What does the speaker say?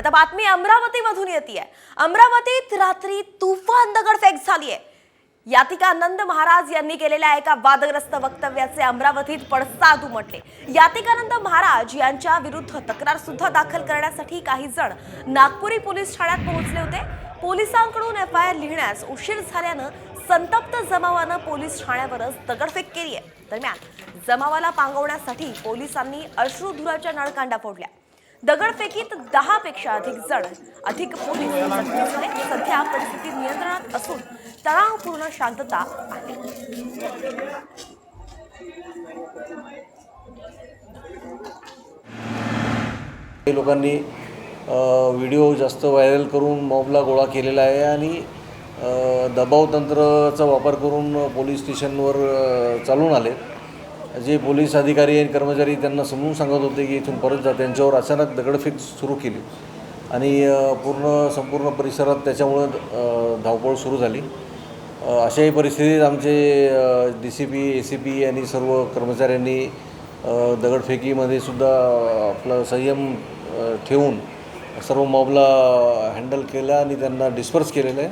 आता बातमी अमरावतीमधून येते आहे। अमरावतीत रात्री तुफान दगडफेक झाली आहे। यातिका आनंद महाराज यांनी केलेल्या एका वादग्रस्त वक्तव्याचे अमरावतीत पडसाद उमटले। यातिकानंद महाराज यांच्या विरुद्ध तक्रार सुद्धा दाखल करण्यासाठी काही जण नागपुरी पोलीस ठाण्यात पोहोचले होते। पोलिसांकडून एफआयआर लिहिण्यास उशीर झाल्याने संतप्त जमावाने पोलीस ठाण्यावरच दगडफेक केली आहे। दरम्यान जमावाला पांगवण्यासाठी पोलिसांनी अश्रुधुराच्या नळकांडा फोडल्या। दगडफेकीत 10 पेक्षा अधिक पोलीस जखमी झाले। सध्या परिस्थिती नियंत्रणात असून तणावपूर्ण शांतता आहे। लोकांनी व्हिडिओ जास्त व्हायरल करून मॉबला गोळा केलेला आहे आणि दबाव तंत्राचा वापर करून पोलीस स्टेशनवर चालून आले। जे पोलीस अधिकारी आणि कर्मचारी त्यांना समजून सांगत होते की इथून परत जा, त्यांच्यावर अचानक दगडफेक सुरू केली आणि संपूर्ण परिसरात त्याच्यामुळे धावपळ सुरू झाली। अशाही परिस्थितीत आमचे DCP ACP आणि सर्व कर्मचाऱ्यांनी दगडफेकीमध्ये सुद्धा आपला संयम ठेवून सर्व मॉबला हँडल केला आणि त्यांना डिस्पर्स केलेलं आहे।